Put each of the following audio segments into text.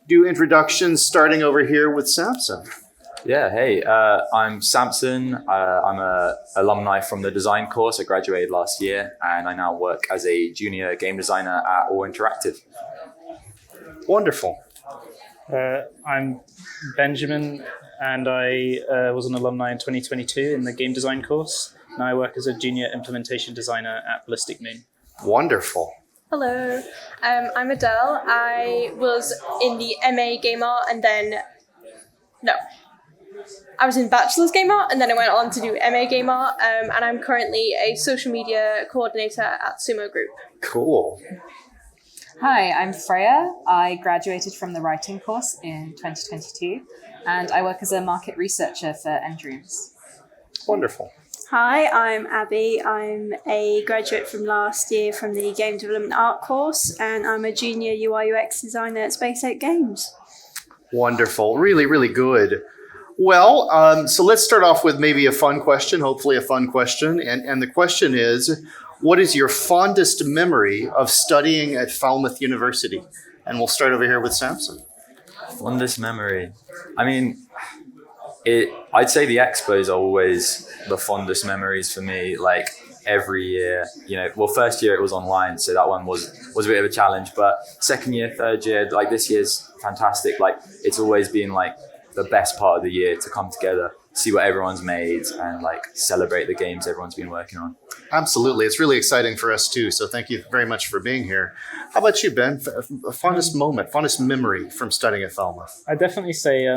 do introductions, starting over here with Samson. Yeah, hey, I'm Samson. I'm a alumni from the design course. I graduated last year, and I now work as a junior game designer at All Interactive. Wonderful. I'm Benjamin, and I was an alumni in 2022 in the game design course. Now I work as a junior implementation designer at Ballistic Moon. Wonderful. Hello, I'm Adele. I was in the MA Game Art I was in Bachelor's Game Art and then I went on to do MA Game Art, and I'm currently a social media coordinator at Sumo Group. Cool. Hi, I'm Freya. I graduated from the writing course in 2022 and I work as a market researcher for Endreams. Wonderful. Hi, I'm Abbie. I'm a graduate from last year from the Game Development Art course, and I'm a junior UI UX designer at Space 8 Games. Wonderful. Really, really good. Well, so let's start off with maybe a fun question, hopefully a fun question. And the question is, what is your fondest memory of studying at Falmouth University? And we'll start over here with Samson. Fondest memory. I mean, I'd say the expos are always the fondest memories for me. Like every year, first year it was online, so that one was a bit of a challenge. But second year, third year, like this year's fantastic. Like it's always been like the best part of the year to come together, see what everyone's made, and like celebrate the games everyone's been working on. Absolutely. It's really exciting for us too. So thank you very much for being here. How about you, Ben? Fondest moment, fondest memory from studying at Falmouth? I'd definitely say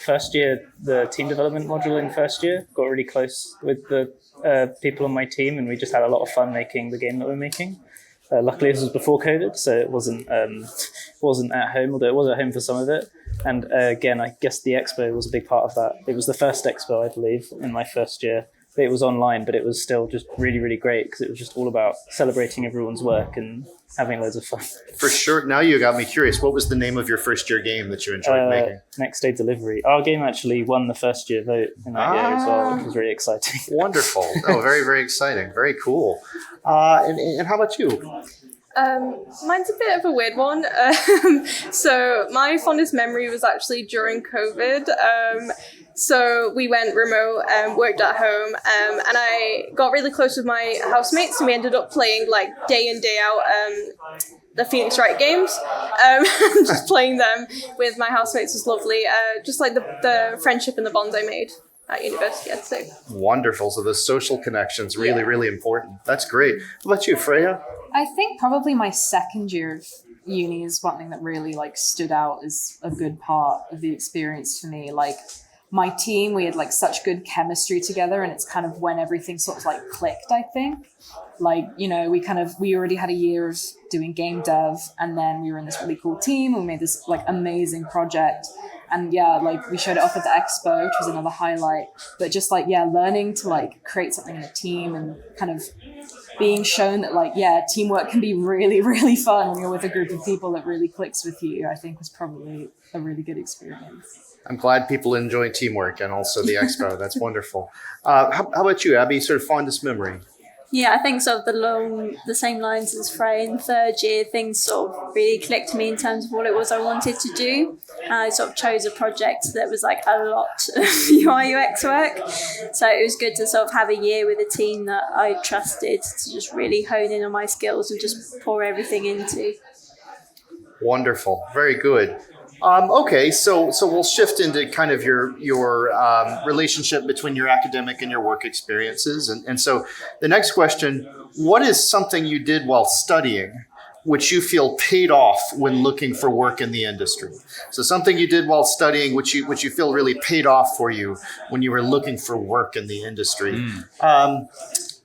first year, the team development module in first year, got really close with the people on my team, and we just had a lot of fun making the game that we're making. Luckily, this was before COVID, so it wasn't at home, although it was at home for some of it. And again, I guess the expo was a big part of that. It was the first expo, I believe, in my first year. It was online, but it was still just really, really great because it was just all about celebrating everyone's work and having loads of fun. For sure. Now you got me curious. What was the name of your first year game that you enjoyed making? Next Day Delivery. Our game actually won the first year vote in that year as well, which was really exciting. Wonderful. Oh, very, very exciting. Very cool. And how about you? Mine's a bit of a weird one. So my fondest memory was actually during COVID. So we went remote, worked at home, and I got really close with my housemates, and we ended up playing like day in, day out the Phoenix Wright games. Just playing them with my housemates was lovely. Just like the friendship and the bonds I made at university, I'd say. Wonderful. So the social connections, really, really important. That's great. How about you, Freya? I think probably my second year of uni is one thing that really like stood out as a good part of the experience for me. Like my team, we had like such good chemistry together, and it's kind of when everything sort of like clicked, I think. Like, we already had a year of doing game dev, and then we were in this really cool team and we made this like amazing project. And yeah, like we showed it off at the expo, which was another highlight. But just like, yeah, learning to like create something in a team and kind of being shown that like, yeah, teamwork can be really, really fun when you're with a group of people that really clicks with you, I think was probably a really good experience. I'm glad people enjoy teamwork and also the expo. That's wonderful. How about you, Abbie? Sort of fondest memory? Yeah, I think sort of the same lines as Frey. In third year, things sort of really clicked to me in terms of what it was I wanted to do. I sort of chose a project that was like a lot of UI UX work. So it was good to sort of have a year with a team that I trusted to just really hone in on my skills and just pour everything into. Wonderful. Very good. Okay, so we'll shift into kind of your relationship between your academic and your work experiences. And so the next question, what is something you did while studying which you feel paid off when looking for work in the industry? So something you did while studying which you feel really paid off for you when you were looking for work in the industry.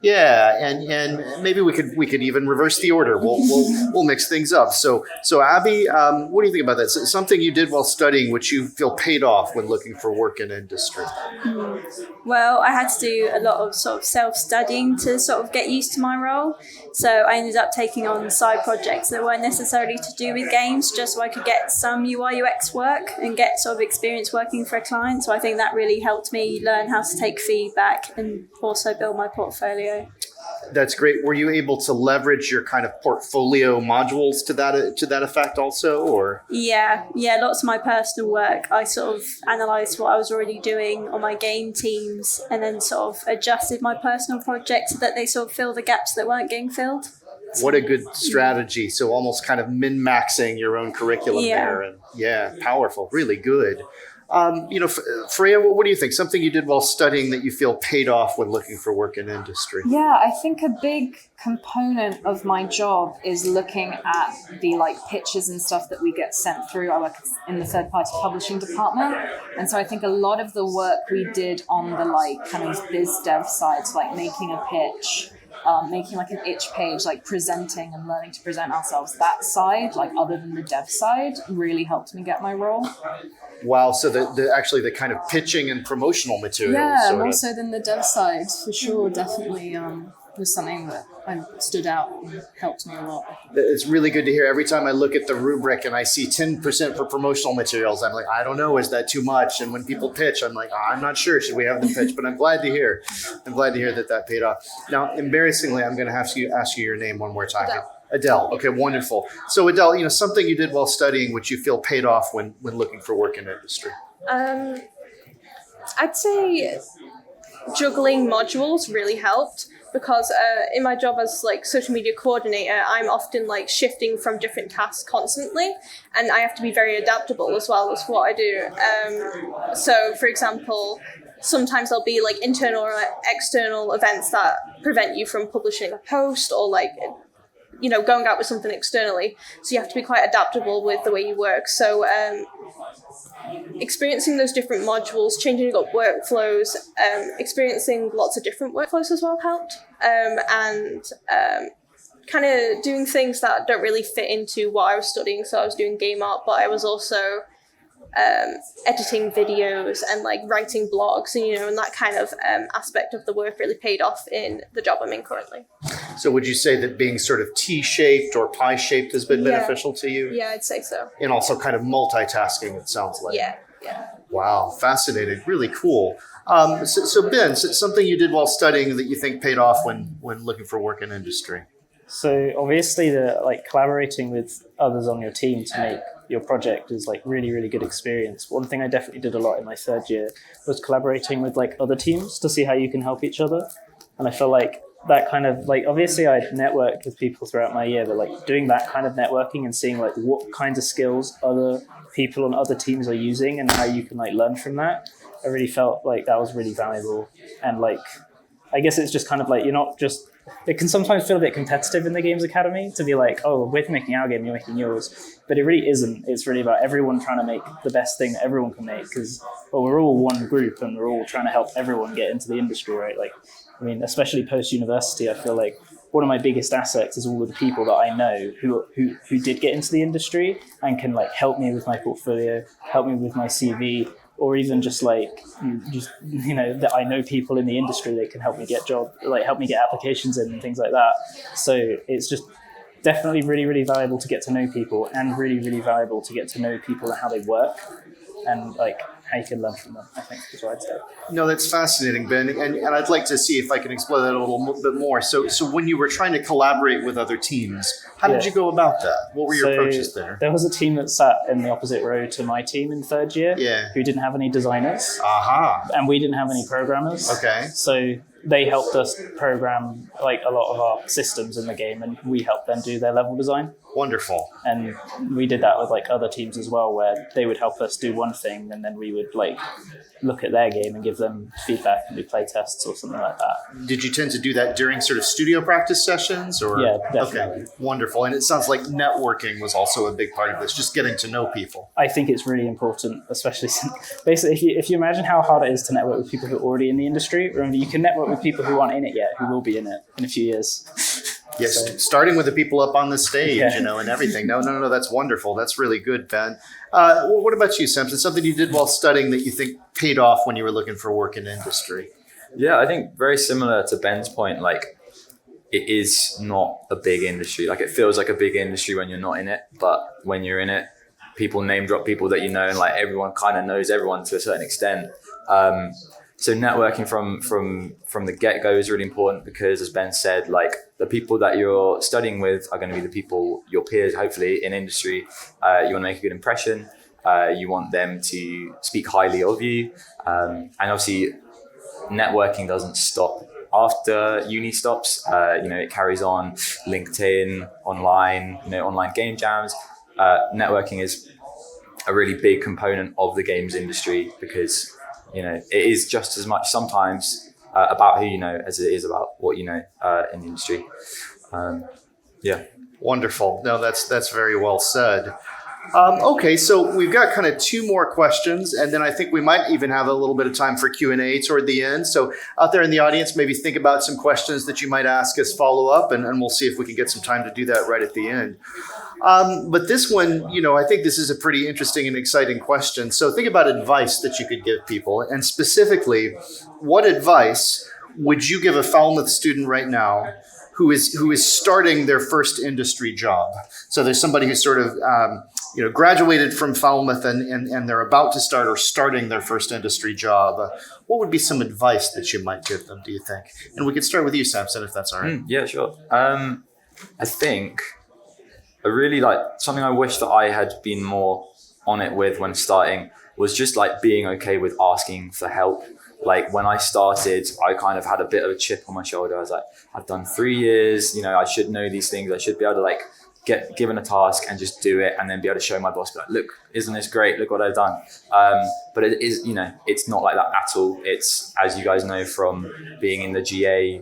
Yeah, and maybe we could even reverse the order. We'll mix things up. So Abbie, what do you think about that? So something you did while studying which you feel paid off when looking for work in industry? Well, I had to do a lot of sort of self-studying to sort of get used to my role. So I ended up taking on side projects that weren't necessarily to do with games, just so I could get some UI UX work and get sort of experience working for a client. So I think that really helped me learn how to take feedback and also build my portfolio. That's great. Were you able to leverage your kind of portfolio modules to that effect also, or? Yeah, lots of my personal work. I sort of analysed what I was already doing on my game teams and then sort of adjusted my personal projects so that they sort of fill the gaps that weren't getting filled. What a good strategy. So almost kind of min-maxing your own curriculum there. And powerful, really good. Freya, what do you think? Something you did while studying that you feel paid off when looking for work in industry? Yeah, I think a big component of my job is looking at the like pitches and stuff that we get sent through. I work in the third-party publishing department, and so I think a lot of the work we did on the like kind of biz dev side, so like making a pitch, making like an itch page, like presenting and learning to present ourselves, that side, like other than the dev side, really helped me get my role. Wow, so the kind of pitching and promotional materials. Yeah, more so than the dev side, for sure, definitely was something that stood out and helped me a lot. It's really good to hear. Every time I look at the rubric and I see 10% for promotional materials, I'm like, I don't know, is that too much? And when people pitch, I'm like, I'm not sure, should we have them pitch? But I'm glad to hear that paid off. Now, embarrassingly, I'm going to have to ask you your name one more time. Adele. Okay, wonderful. So Adele, something you did while studying which you feel paid off when looking for work in industry? I'd say juggling modules really helped because in my job as like social media coordinator, I'm often like shifting from different tasks constantly, and I have to be very adaptable as well as what I do. So for example, sometimes there'll be like internal or external events that prevent you from publishing a post or like going out with something externally. So you have to be quite adaptable with the way you work. So experiencing those different modules, changing up workflows, experiencing lots of different workflows as well helped. And kind of doing things that don't really fit into what I was studying. So I was doing game art, but I was also editing videos and like writing blogs, and that kind of aspect of the work really paid off in the job I'm in currently. So would you say that being sort of T-shaped or pie-shaped has been beneficial to you? Yeah, I'd say so. And also kind of multitasking, it sounds like. Yeah. Wow, fascinating. Really cool. So Ben, something you did while studying that you think paid off when looking for work in industry? So obviously collaborating with others on your team to make your project is like really, really good experience. One thing I definitely did a lot in my third year was collaborating with like other teams to see how you can help each other. And I feel like that kind of like, obviously I networked with people throughout my year, but like doing that kind of networking and seeing like what kinds of skills other people on other teams are using and how you can like learn from that, I really felt like that was really valuable. And like, I guess it's just kind of like, you're not just, it can sometimes feel a bit competitive in the Games Academy to be like, oh, we're making our game, you're making yours. But it really isn't. It's really about everyone trying to make the best thing that everyone can make because, we're all one group and we're all trying to help everyone get into the industry, right? Like, I mean, especially post-university, I feel like one of my biggest assets is all of the people that I know who did get into the industry and can like help me with my portfolio, help me with my CV, or even just that I know people in the industry that can help me get help me get applications in and things like that. So it's just definitely really, really valuable to get to know people and really, really valuable to get to know people and how they work and like how you can learn from them, I think is what I'd say. No, that's fascinating, Ben. And I'd like to see if I can explore that a little bit more. So when you were trying to collaborate with other teams, how did you go about that? What were your approaches there? There was a team that sat in the opposite row to my team in third year who didn't have any designers. And we didn't have any programmers. Okay. So they helped us program like a lot of our systems in the game and we helped them do their level design. Wonderful. And we did that with like other teams as well, where they would help us do one thing and then we would like look at their game and give them feedback and do play tests or something like that. Did you tend to do that during sort of studio practice sessions? Or? Yeah, definitely. Okay, wonderful. And it sounds like networking was also a big part of this, just getting to know people. I think it's really important, especially since basically if you imagine how hard it is to network with people who are already in the industry, remember you can network with people who aren't in it yet, who will be in it in a few years. Yes, starting with the people up on the stage, and everything. No, that's wonderful. That's really good, Ben. What about you, Samson? Something you did while studying that you think paid off when you were looking for work in industry? Yeah, I think very similar to Ben's point, like it is not a big industry. Like it feels like a big industry when you're not in it, but when you're in it, people name drop people that you know, and like everyone kind of knows everyone to a certain extent. So networking from the get-go is really important because, as Ben said, like the people that you're studying with are going to be the people, your peers, hopefully in industry. You want to make a good impression. You want them to speak highly of you. And obviously networking doesn't stop after uni stops. It carries on. LinkedIn, online, online game jams. Networking is a really big component of the games industry because it is just as much sometimes about who you know as it is about what you know in the industry. Wonderful. No, that's very well said. Okay, so we've got kind of two more questions, and then I think we might even have a little bit of time for Q&A toward the end. So out there in the audience, maybe think about some questions that you might ask as follow-up, and we'll see if we can get some time to do that right at the end. But this one, I think this is a pretty interesting and exciting question. So think about advice that you could give people, and specifically, what advice would you give a Falmouth student right now who is starting their first industry job? So there's somebody who's sort of graduated from Falmouth and they're about to start or starting their first industry job. What would be some advice that you might give them, do you think? And we could start with you, Samson, if that's all right. Yeah, sure. I think really something I wish that I had been more on it with when starting was just being okay with asking for help. When I started, I kind of had a bit of a chip on my shoulder. I was like, I've done 3 years, I should know these things. I should be able to get given a task and just do it and then be able to show my boss, be like, look, isn't this great? Look what I've done. But it is, it's not like that at all. It's, as you guys know from being in the GA,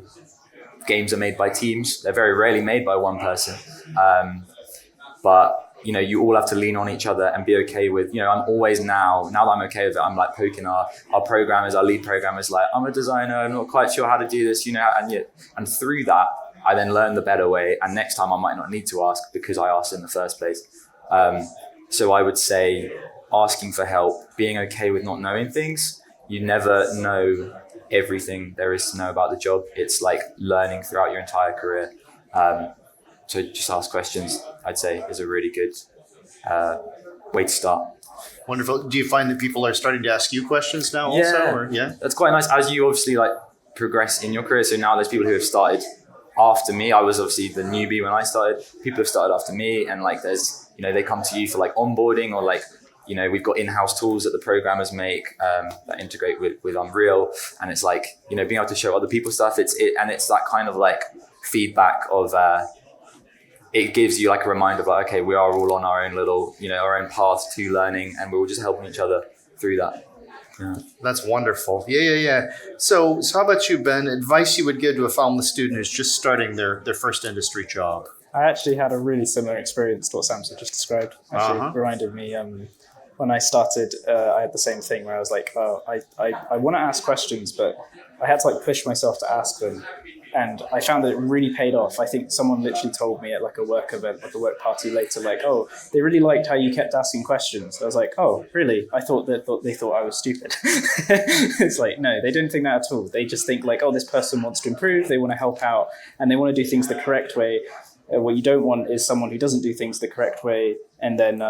games are made by teams. They're very rarely made by one person. But you all have to lean on each other and be okay with, I'm always now that I'm okay with it, I'm poking our programmers, our lead programmers, I'm a designer, I'm not quite sure how to do this, and through that, I then learn the better way. And next time I might not need to ask because I asked in the first place. So I would say asking for help, being okay with not knowing things. You never know everything there is to know about the job. It's learning throughout your entire career. So just ask questions, I'd say, is a really good way to start. Wonderful. Do you find that people are starting to ask you questions now Yeah. also? Or, yeah, that's quite nice as you obviously progress in your career. So now there's people who have started after me. I was obviously the newbie when I started. People have started after me, and there's they come to you for onboarding or we've got in-house tools that the programmers make that integrate with Unreal, and it's being able to show other people stuff. It's that kind of feedback of. It gives you a reminder of okay, we are all on our own little, our own path to learning, and we're all just helping each other through that. Yeah. That's wonderful. Yeah. So how about you, Ben? Advice you would give to a Falmouth student who's just starting their first industry job? I actually had a really similar experience to what Samson just described. Actually, reminded me when I started, I had the same thing where I was like, I want to ask questions, but I had to push myself to ask them. And I found that it really paid off. I think someone literally told me at a work event, a work party later, oh, they really liked how you kept asking questions. I was like, oh, really? I thought they thought I was stupid. It's no, they didn't think that at all. They just think oh, this person wants to improve, they want to help out, and they want to do things the correct way. What you don't want is someone who doesn't do things the correct way and then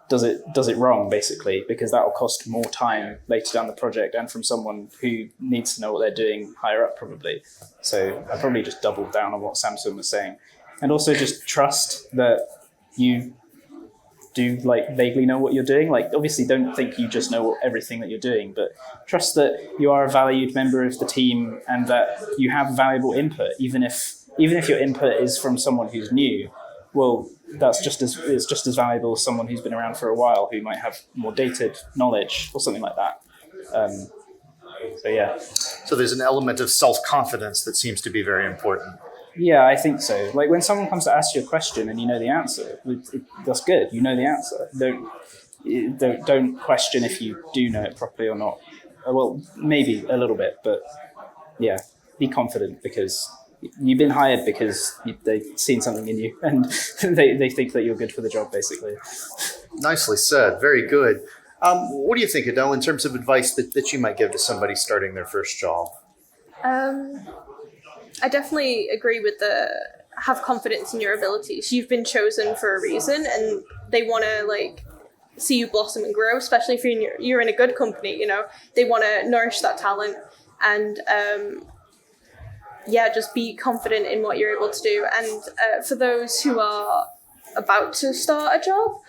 does it wrong, basically, because that will cost more time later down the project and from someone who needs to know what they're doing higher up, probably. So I probably just doubled down on what Samson was saying. And also just trust that you do vaguely know what you're doing. Obviously don't think you just know everything that you're doing, but trust that you are a valued member of the team and that you have valuable input, even if your input is from someone who's new. Well, it's just as valuable as someone who's been around for a while who might have more dated knowledge or something like that. So yeah. So there's an element of self-confidence that seems to be very important. Yeah, I think so. When someone comes to ask you a question and you know the answer, that's good. You know the answer. Don't question if you do know it properly or not. Well, maybe a little bit, but yeah, be confident because you've been hired because they've seen something in you and they think that you're good for the job, basically. Nicely said. Very good. What do you think, Adele, in terms of advice that you might give to somebody starting their first job? I definitely agree with have confidence in your abilities. You've been chosen for a reason and they want to see you blossom and grow, especially if you're in a good company. You know, they want to nourish that talent and just be confident in what you're able to do. And for those who are about to start a job,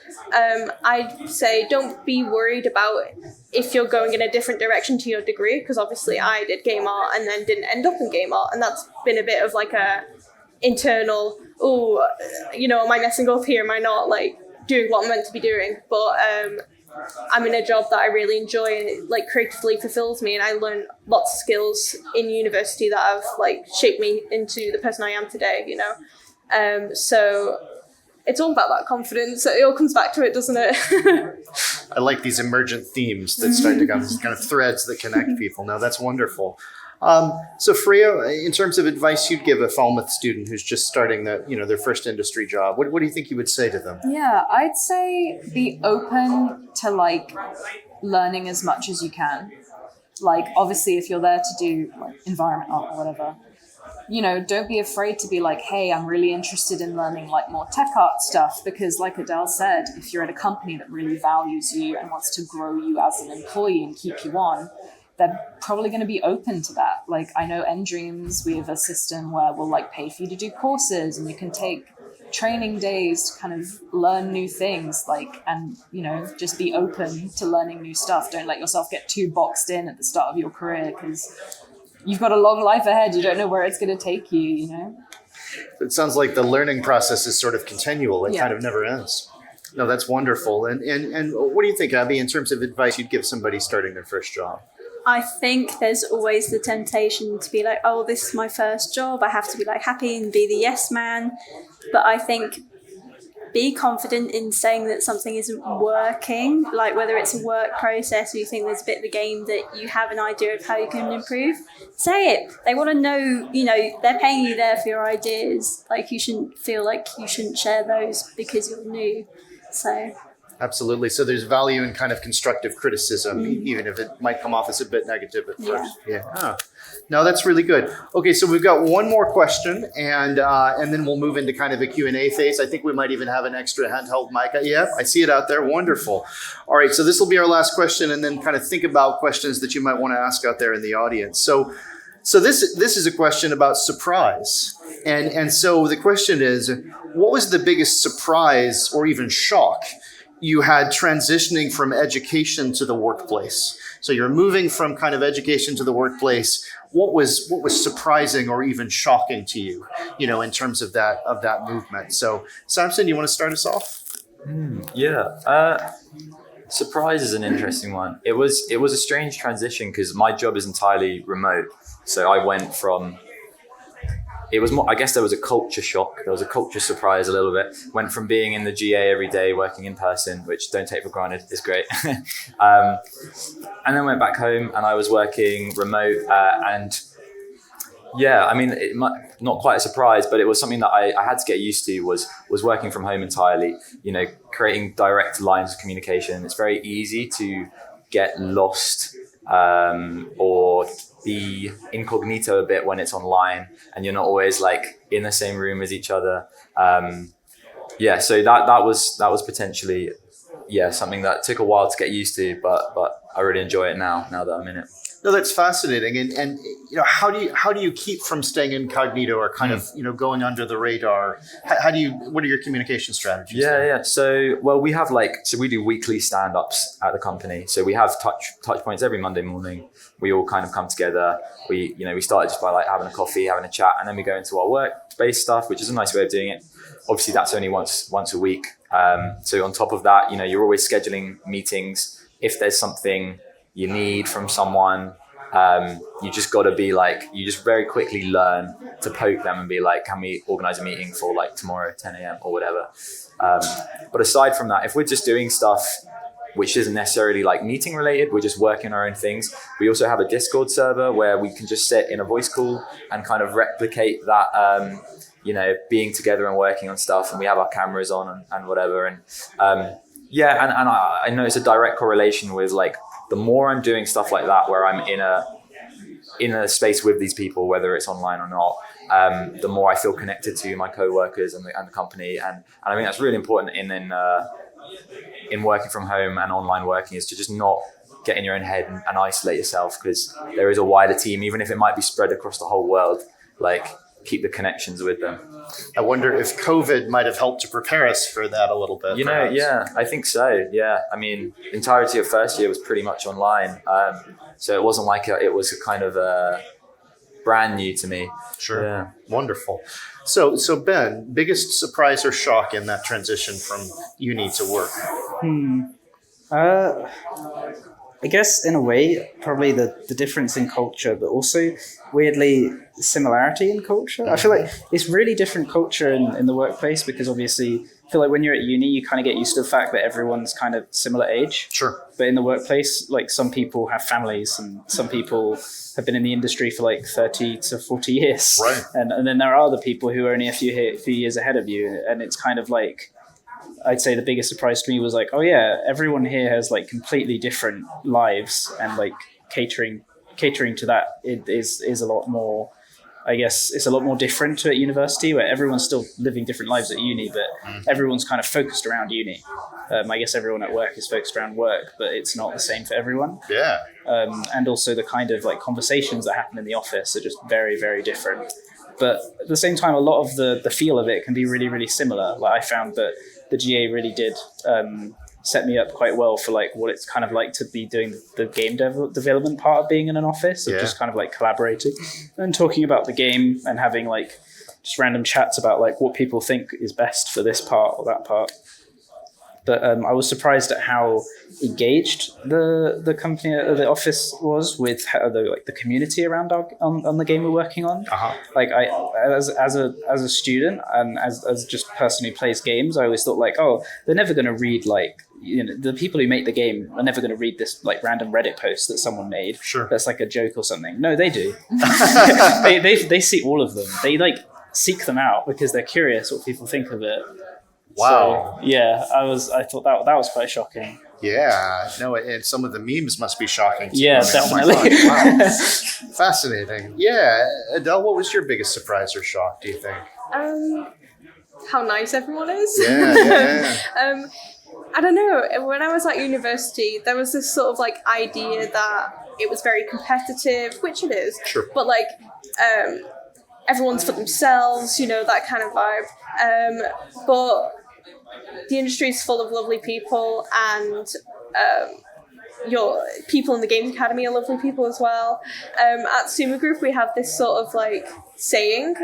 I'd say don't be worried about if you're going in a different direction to your degree, because obviously I did game art and then didn't end up in game art, and that's been a bit of like a internal, am I messing up here? Am I not like doing what I'm meant to be doing? But I'm in a job that I really enjoy, and it like creatively fulfills me, and I learned lots of skills in university that have like shaped me into the person I am today, you know. So it's all about that confidence. It all comes back to it, doesn't it? I like these emergent themes that start to come, these kind of threads that connect people. Now that's wonderful. So Freya, in terms of advice you'd give a Falmouth student who's just starting their first industry job, what do you think you would say to them? Yeah, I'd say be open to like learning as much as you can. Like obviously if you're there to do like environment art or whatever, you know, don't be afraid to be like, hey, I'm really interested in learning like more tech art stuff, because like Adele said, if you're at a company that really values you and wants to grow you as an employee and keep you on, they're probably going to be open to that. Like I know Dreams, we have a system where we'll like pay for you to do courses, and you can take training days to kind of learn new things, like, and you know, just be open to learning new stuff. Don't let yourself get too boxed in at the start of your career, because you've got a long life ahead. You don't know where it's going to take you, you know? It sounds like the learning process is sort of continual. It Yeah. kind of never ends. No, that's wonderful. And what do you think, Abbie, in terms of advice you'd give somebody starting their first job? I think there's always the temptation to be like, oh, this is my first job. I have to be like happy and be the yes man. But I think be confident in saying that something isn't working, like whether it's a work process or you think there's a bit of a game that you have an idea of how you can improve. Say it. They want to know, you know, they're paying you there for your ideas. Like you shouldn't feel like you shouldn't share those because you're new. So Absolutely. So there's value in kind of constructive criticism, even if it might come off as a bit negative at first. Yeah. No, that's really good. Okay, so we've got one more question, and then we'll move into kind of a Q&A phase. I think we might even have an extra handheld mic. Yeah, I see it out there. Wonderful. All right, so this will be our last question, and then kind of think about questions that you might want to ask out there in the audience. So this is a question about surprise. And so the question is, what was the biggest surprise or even shock you had transitioning from education to the workplace? So you're moving from kind of education to the workplace. What was surprising or even shocking to you, you know, in terms of that movement? So Samson, you want to start us off? Surprise is an interesting one. It was a strange transition because my job is entirely remote. So I went from, it was more, I guess there was a culture shock. There was a culture surprise a little bit. Went from being in the GA every day, working in person, which don't take for granted, is great. And then went back home and I was working remote. Not quite a surprise, but it was something that I had to get used to was working from home entirely, you know, creating direct lines of communication. It's very easy to get lost or be incognito a bit when it's online and you're not always like in the same room as each other. So that was potentially something that took a while to get used to, but I really enjoy it now that I'm in it. No, that's fascinating. And you know, how do you keep from staying incognito or kind of, you know, going under the radar? What are your communication strategies? So, we have we do weekly stand-ups at the company. So we have touch points every Monday morning. We all kind of come together. We started just by like having a coffee, having a chat, and then we go into our work-based stuff, which is a nice way of doing it. Obviously, that's only once a week. So on top of that, you know, you're always scheduling meetings. If there's something you need from someone, you just got to be like, you just very quickly learn to poke them and be like, can we organize a meeting for like tomorrow 10 a.m. or whatever. But aside from that, if we're just doing stuff which isn't necessarily like meeting related, we're just working our own things. We also have a Discord server where we can just sit in a voice call and kind of replicate that, being together and working on stuff. And we have our cameras on and whatever. And I know it's a direct correlation with like, the more I'm doing stuff like that, where I'm in a space with these people, whether it's online or not, the more I feel connected to my co-workers and the company. And I think that's really important in in working from home and online working is to just not get in your own head and isolate yourself, because there is a wider team, even if it might be spread across the whole world. Like, keep the connections with them. I wonder if COVID might have helped to prepare us for that a little bit. You know, perhaps. yeah, I think so. Yeah, I mean, entirety of first year was pretty much online, so it wasn't like it was a kind of brand new to me. Sure. Yeah. Wonderful. So Ben, biggest surprise or shock in that transition from uni to work? I guess in a way, probably the difference in culture, but also weirdly similarity in culture. I feel like it's really different culture in the workplace, because obviously I feel like when you're at uni, you kind of get used to the fact that everyone's kind of similar age. Sure. But in the workplace, like some people have families and some people have been in the industry for like 30 to 40 years. Right. And then there are other people who are only a few years ahead of you. And it's kind of like, I'd say the biggest surprise to me was like, oh yeah, everyone here has like completely different lives, and like catering to that is a lot more, I guess it's a lot more different to at university, where everyone's still living different lives at uni, but everyone's kind of focused around uni. I guess everyone at work is focused around work, but it's not the same for everyone. Yeah. And also the kind of like conversations that happen in the office are just very, very different. But at the same time, a lot of the feel of it can be really, really similar. Like I found that the GA really did set me up quite well for like what it's kind of like to be doing the game development part of being in an office, of just kind of like collaborating and talking about the game and having like just random chats about like what people think is best for this part or that part. But I was surprised at how engaged the company, the office was with the community around on the game we're working on. Like I, as a student and as just a person who plays games, I always thought like, oh, they're never going to read like, you know, the people who make the game are never going to read this like random Reddit post that someone made. Sure. That's like a joke or something. No, they do. they see all of them. They like seek them out because they're curious what people think of it. Wow. So, yeah, I thought that was quite shocking. Yeah. No, and some of the memes must be shocking too. Yeah, definitely. Oh my God. Wow. Fascinating. Yeah. Adele, what was your biggest surprise or shock, do you think? How nice everyone is. Yeah. I don't know. When I was at university, there was this sort of like idea that it was very competitive, which it is. Sure. But like, everyone's for themselves, you know, that kind of vibe. But the industry is full of lovely people, and your people in the Games Academy are lovely people as well. At Sumo Group, we have this sort of like saying,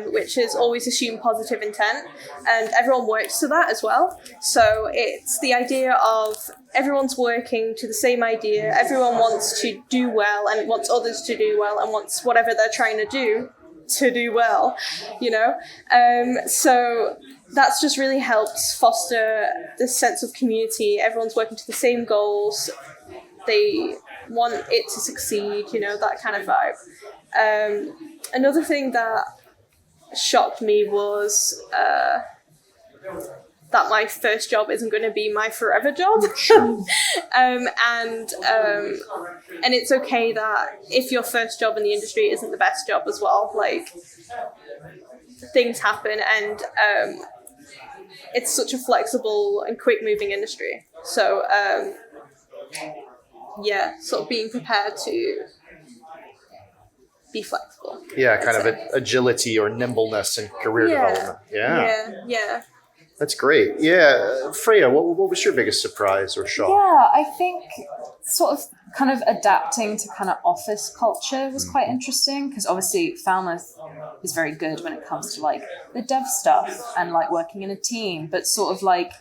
which is always assume positive intent, and everyone works to that as well. So it's the idea of everyone's working to the same idea, everyone wants to do well and wants others to do well and wants whatever they're trying to do well, you know? So that's just really helps foster this sense of community. Everyone's working to the same goals. They want it to succeed, you know, that kind of vibe. Another thing that shocked me was that my first job isn't going to be my forever job. And it's okay that if your first job in the industry isn't the best job as well, like things happen, and it's such a flexible and quick moving industry. So sort of being prepared to be flexible. Yeah, kind of agility or nimbleness in career development. Yeah. That's great. Yeah. Freya, what was your biggest surprise or shock? Yeah, I think sort of kind of adapting to kind of office culture was quite interesting, because obviously Falmouth is very good when it comes to like the dev stuff and like working in a team, but sort of like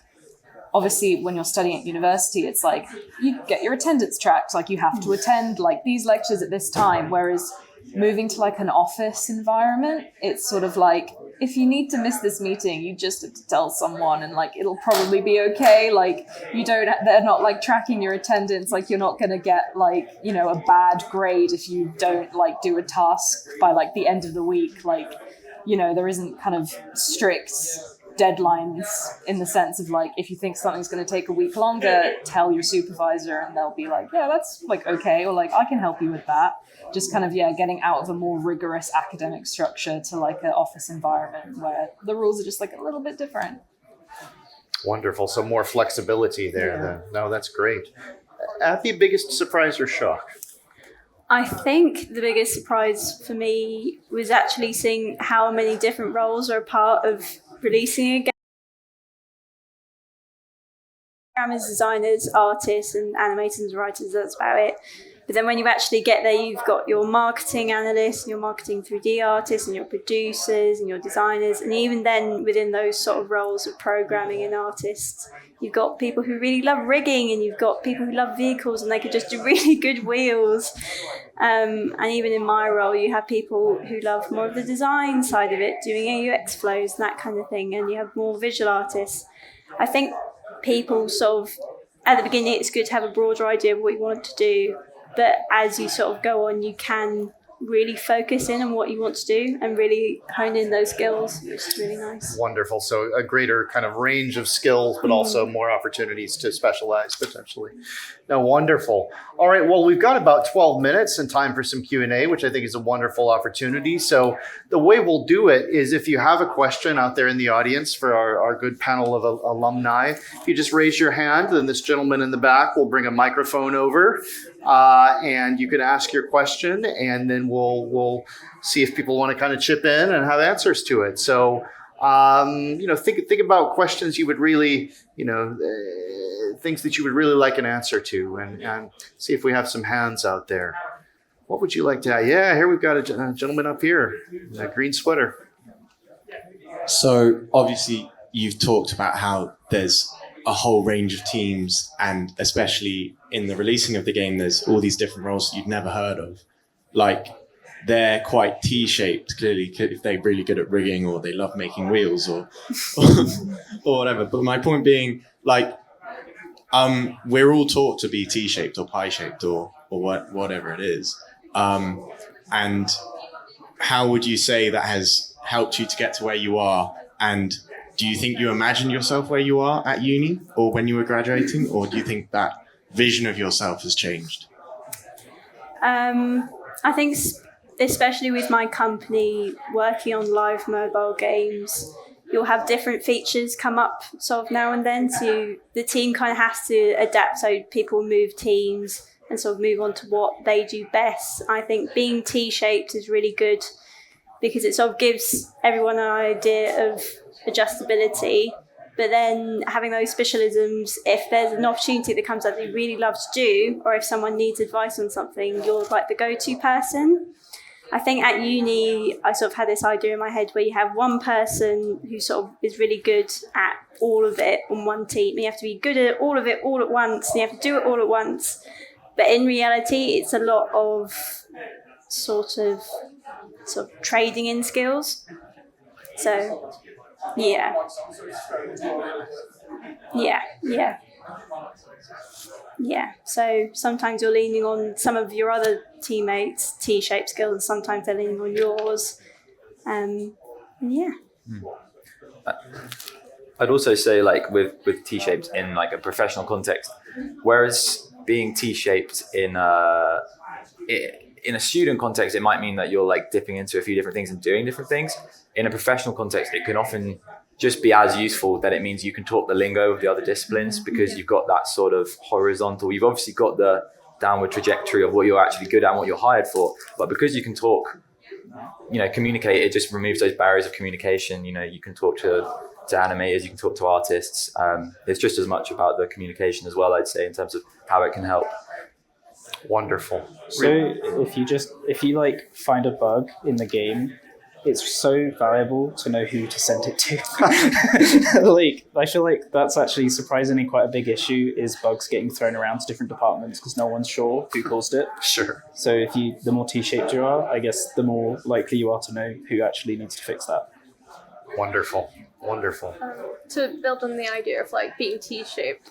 obviously when you're studying at university, it's like you get your attendance tracked, like you have to attend like these lectures at this time, whereas moving to like an office environment, it's sort of like if you need to miss this meeting, you just have to tell someone and like it'll probably be okay. Like they're not like tracking your attendance, like you're not going to get like, you know, a bad grade if you don't like do a task by like the end of the week. Like, you know, there isn't kind of strict deadlines in the sense of like if you think something's going to take a week longer, tell your supervisor and they'll be like, yeah, that's like okay, or like I can help you with that. Just kind of getting out of a more rigorous academic structure to like an office environment where the rules are just like a little bit different. Wonderful. So more flexibility there then. No, that's great. Abbie, biggest surprise or shock? I think the biggest surprise for me was actually seeing how many different roles are a part of releasing a game. Programmers, designers, artists, and animators and writers, that's about it. But then when you actually get there, you've got your marketing analysts, and your marketing 3D artists, and your producers, and your designers. And even then, within those sort of roles of programming and artists, you've got people who really love rigging, and you've got people who love vehicles, and they could just do really good wheels. And even in my role, you have people who love more of the design side of it, doing AUX flows and that kind of thing. And you have more visual artists. I think people sort of, at the beginning, it's good to have a broader idea of what you want to do. But as you sort of go on, you can really focus in on what you want to do and really hone in those skills, which is really nice. Wonderful. So a greater kind of range of skills, but also more opportunities to specialize potentially. No, wonderful. All right. Well, we've got about 12 minutes and time for some Q&A, which I think is a wonderful opportunity. So the way we'll do it is if you have a question out there in the audience for our good panel of alumni, if you just raise your hand, then this gentleman in the back will bring a microphone over and you can ask your question, and then we'll see if people want to kind of chip in and have answers to it. So, think about questions you would really, things that you would really like an answer to, and see if we have some hands out there. What would you like to add? Yeah, here we've got a gentleman up here, in a green sweater. So obviously you've talked about how there's a whole range of teams, and especially in the releasing of the game, there's all these different roles that you've never heard of. Like, they're quite T-shaped, clearly, if they're really good at rigging or they love making wheels or whatever. But my point being, like, we're all taught to be T-shaped or pie-shaped or whatever it is. And how would you say that has helped you to get to where you are? And do you think you imagine yourself where you are at uni or when you were graduating? Or do you think that vision of yourself has changed? I think especially with my company working on live mobile games, you'll have different features come up sort of now and then. So the team kind of has to adapt, so people move teams and sort of move on to what they do best. I think being T-shaped is really good because it sort of gives everyone an idea of adjustability. But then having those specialisms, if there's an opportunity that comes up that you really love to do, or if someone needs advice on something, you're like the go-to person. I think at uni, I sort of had this idea in my head where you have one person who sort of is really good at all of it on one team. You have to be good at all of it all at once, and you have to do it all at once. But in reality, it's a lot of sort of trading in skills. So, yeah. So sometimes you're leaning on some of your other teammates' T-shaped skills, and sometimes they're leaning on yours. I'd also say, like, with T-shaped in like a professional context, whereas being T-shaped in a student context, it might mean that you're like dipping into a few different things and doing different things. In a professional context, it can often just be as useful that it means you can talk the lingo of the other disciplines because you've got that sort of horizontal. You've obviously got the downward trajectory of what you're actually good at and what you're hired for. But because you can talk, communicate, it just removes those barriers of communication. You can talk to animators, you can talk to artists. It's just as much about the communication as well, I'd say, in terms of how it can help. Wonderful. So if you like find a bug in the game, it's so valuable to know who to send it to. I feel like that's actually surprisingly quite a big issue, is bugs getting thrown around to different departments because no one's sure who caused it. Sure. So the more T-shaped you are, I guess the more likely you are to know who actually needs to fix that. Wonderful. To build on the idea of like being T-shaped,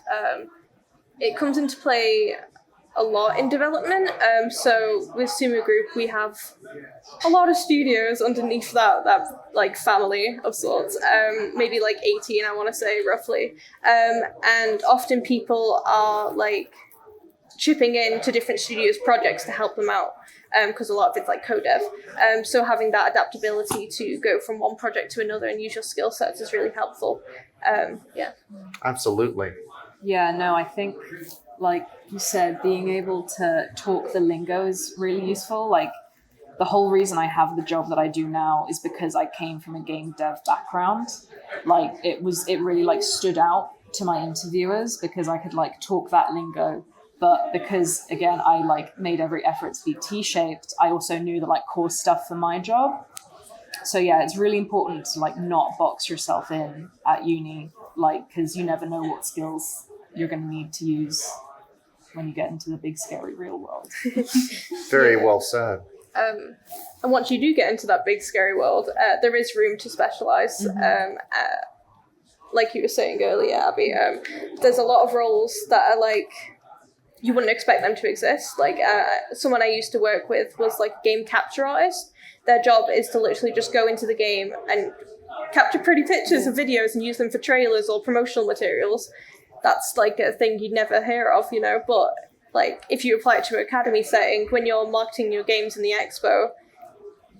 it comes into play a lot in development. So with Sumo Group, we have a lot of studios underneath that like family of sorts, maybe like 18, I want to say roughly. And often people are like chipping in to different studios' projects to help them out. because a lot of it's like co-dev. So having that adaptability to go from one project to another and use your skill sets is really helpful. Yeah. Absolutely. Yeah, no, I think, like you said, being able to talk the lingo is really useful. Like, the whole reason I have the job that I do now is because I came from a game dev background. Like, it really like stood out to my interviewers because I could like talk that lingo. But because, again, I like made every effort to be T-shaped, I also knew the like core stuff for my job. So yeah, it's really important to like not box yourself in at uni, like, because you never know what skills you're going to need to use when you get into the big scary real world. Very well said. And once you do get into that big scary world, there is room to specialize. Like you were saying earlier, Abbie, there's a lot of roles that are like, you wouldn't expect them to exist. Like someone I used to work with was like game capture artist. Their job is to literally just go into the game and capture pretty pictures and videos and use them for trailers or promotional materials. That's like a thing you'd never hear of, you know, but like if you apply it to an academy setting, when you're marketing your games in the expo,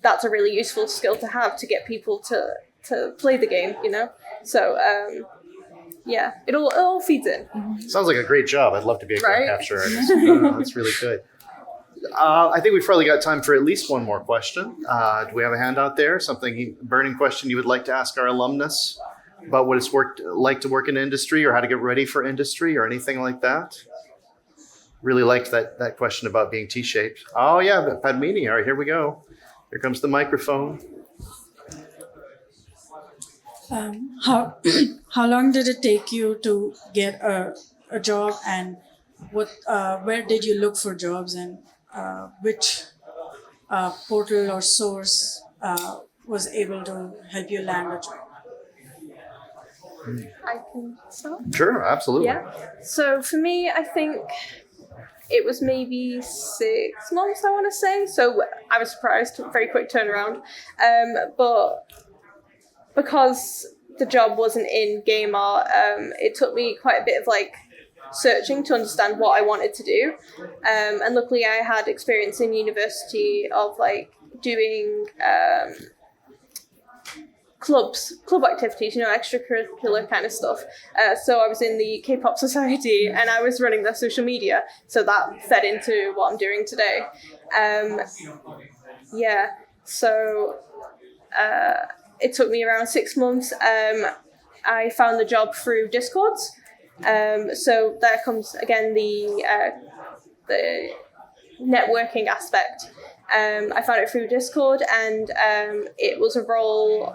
that's a really useful skill to have to get people to play the game, you know? So, yeah, it all feeds in. Sounds like a great job. I'd love to be a Right? game capture artist. That's really good. I think we've probably got time for at least one more question. Do we have a hand out there? Something, burning question you would like to ask our alumnus about what it's like to work in industry or how to get ready for industry or anything like that? Really liked that question about being T-shaped. Oh yeah, Padmini. All right, here we go. Here comes the microphone. How long did it take you to get a job, and where did you look for jobs, and which portal or source was able to help you land a job? I can start. Sure, absolutely. Yeah. So for me, I think it was maybe 6 months, I want to say. So I was surprised, very quick turnaround. But because the job wasn't in game art, it took me quite a bit of like searching to understand what I wanted to do. And luckily I had experience in university of like doing club activities, you know, extracurricular kind of stuff. So I was in the K-pop society and I was running their social media. So that fed into what I'm doing today. Yeah, so it took me around 6 months. I found the job through Discords. So there comes again the networking aspect. I found it through Discord, and it was a role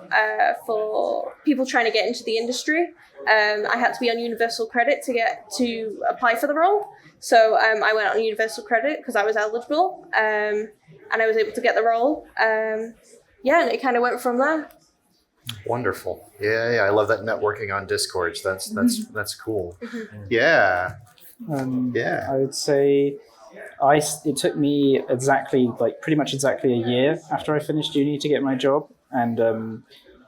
for people trying to get into the industry. I had to be on universal credit to apply for the role. So I went on universal credit because I was eligible, and I was able to get the role. Yeah, and it kind of went from there. Wonderful. Yeah. I love that networking on Discord. That's cool. Yeah. Yeah. I would say it took me pretty much exactly a year after I finished uni to get my job, and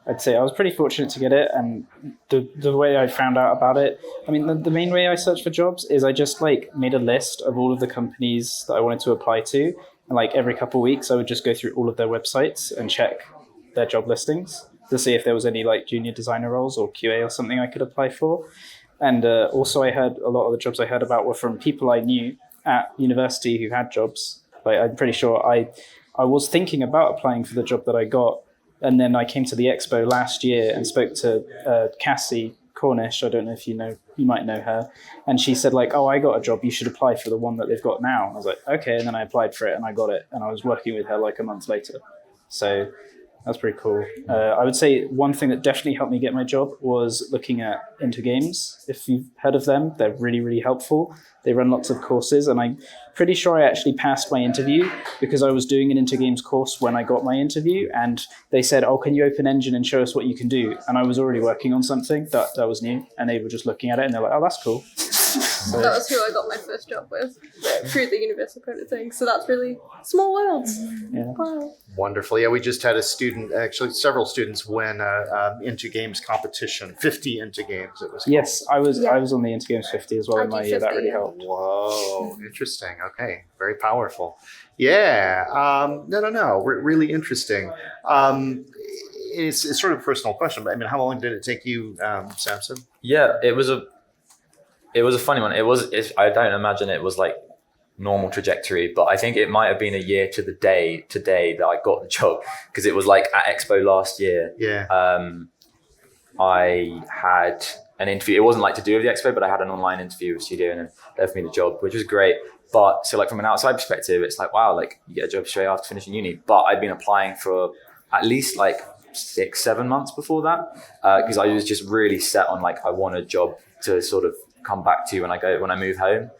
I'd say I was pretty fortunate to get it. And the way I found out about it, I mean, the main way I searched for jobs is I just like made a list of all of the companies that I wanted to apply to, and like every couple of weeks I would just go through all of their websites and check their job listings to see if there was any like junior designer roles or QA or something I could apply for. And also I heard a lot of the jobs I heard about were from people I knew at university who had jobs. Like I'm pretty sure I was thinking about applying for the job that I got, and then I came to the expo last year and spoke to Cassie Cornish. I don't know if you might know her, and she said like, oh, I got a job, you should apply for the one that they've got now. I was like, okay, and then I applied for it and I got it, and I was working with her like a month later. So that's pretty cool. I would say one thing that definitely helped me get my job was looking at Intergames. If you've heard of them, they're really, really helpful. They run lots of courses, and I'm pretty sure I actually passed my interview because I was doing an Intergames course when I got my interview, and they said, oh, can you open Engine and show us what you can do? And I was already working on something that was new, and they were just looking at it and they're like, oh, that's cool. So that was who I got my first job with through the universal credit thing. So that's really small worlds. Yeah. Wow. Wonderful. Yeah, we just had a student, actually several students win a Into Games competition, 50 Into Games it was called. Yes, I was on the Intergames 50 as well in my year. That really helped. Whoa, interesting. Okay, very powerful. Yeah, no, really interesting. It's sort of a personal question, but I mean, how long did it take you, Samson? Yeah, it was a funny one. I don't imagine it was like normal trajectory, but I think it might have been a year to the day today that I got the job, because it was like at EXPO last year. Yeah. I had an interview. It wasn't like to do with the EXPO, but I had an online interview with Studio, and then they offered me the job, which was great. But so like from an outside perspective, it's like, wow, like you get a job straight after finishing uni. But I'd been applying for at least like 6-7 months before that, because I was just really set on like I want a job to sort of come back to when I move home.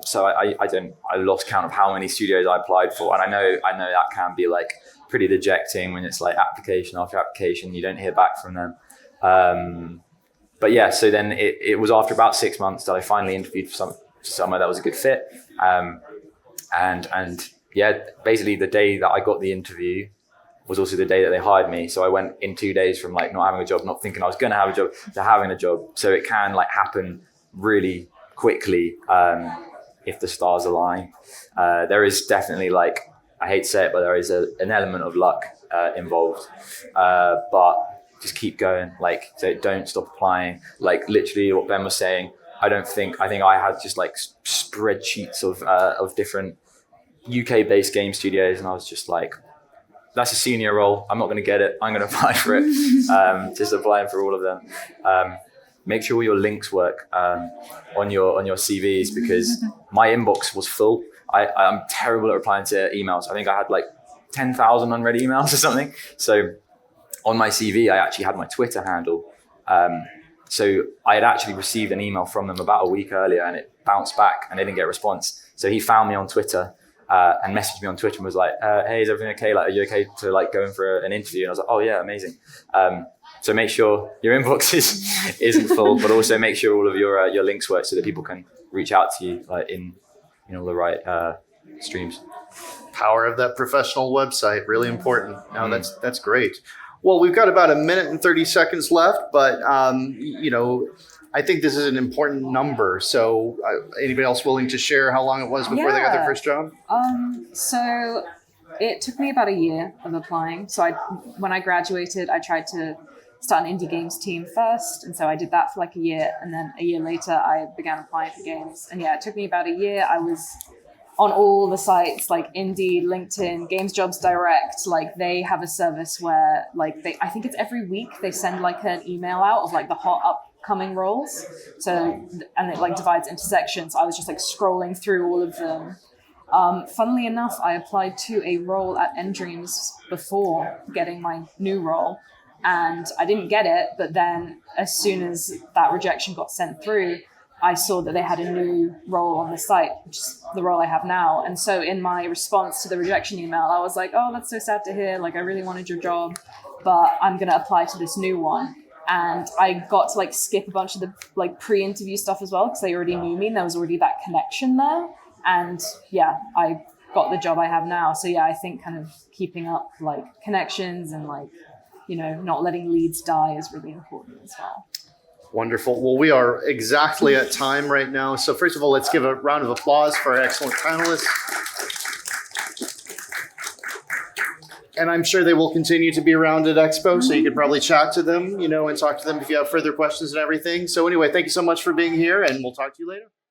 So I lost count of how many studios I applied for, and I know that can be like pretty dejecting when it's like application after application, you don't hear back from them. But yeah, so then it was after about 6 months that I finally interviewed for somewhere that was a good fit. And yeah, basically the day that I got the interview was also the day that they hired me. So I went in 2 days from like not having a job, not thinking I was going to have a job, to having a job. So it can like happen really quickly if the stars align. There is definitely, like, I hate to say it, but there is an element of luck involved. But just keep going. Like, so don't stop applying. Like literally what Ben was saying, I think I had just like spreadsheets of different UK-based game studios, and I was just like, that's a senior role. I'm not going to get it. I'm going to apply for it. Just applying for all of them. Make sure all your links work on your CVs, because my inbox was full. I'm terrible at replying to emails. I think I had like 10,000 unread emails or something. So on my CV, I actually had my Twitter handle. So I had actually received an email from them about a week earlier, and it bounced back and they didn't get a response. So he found me on Twitter and messaged me on Twitter and was like, hey, is everything okay? Like, are you okay to like go in for an interview? And I was like, oh yeah, amazing. So make sure your inbox isn't full, but also make sure all of your links work so that people can reach out to you like in all the right streams. Power of that professional website, really important. No, that's great. Well, we've got about 1 minute and 30 seconds left, but I think this is an important number. So anybody else willing to share how long it was before they got their first job? So it took me about a year of applying. So when I graduated, I tried to start an indie games team first. And so I did that for like a year. And then a year later, I began applying for games. And yeah, it took me about a year. I was on all the sites like Indeed, LinkedIn, Games Jobs Direct. Like they have a service where like I think it's every week they send like an email out of like the hot upcoming roles. So, and it like divides into sections. I was just like scrolling through all of them. Funnily enough, I applied to a role at Endreams before getting my new role, and I didn't get it. But then as soon as that rejection got sent through, I saw that they had a new role on the site, which is the role I have now. And so in my response to the rejection email, I was like, oh, that's so sad to hear. Like, I really wanted your job, but I'm going to apply to this new one. And I got to like skip a bunch of the like pre-interview stuff as well, because they already knew me and there was already that connection there. And yeah, I got the job I have now. So yeah, I think kind of keeping up like connections and like, not letting leads die is really important as well. Wonderful. Well, we are exactly at time right now. So first of all, let's give a round of applause for our excellent panelists. And I'm sure they will continue to be around at EXPO, so you could probably chat to them, and talk to them if you have further questions and everything. So anyway, thank you so much for being here, and we'll talk to you later.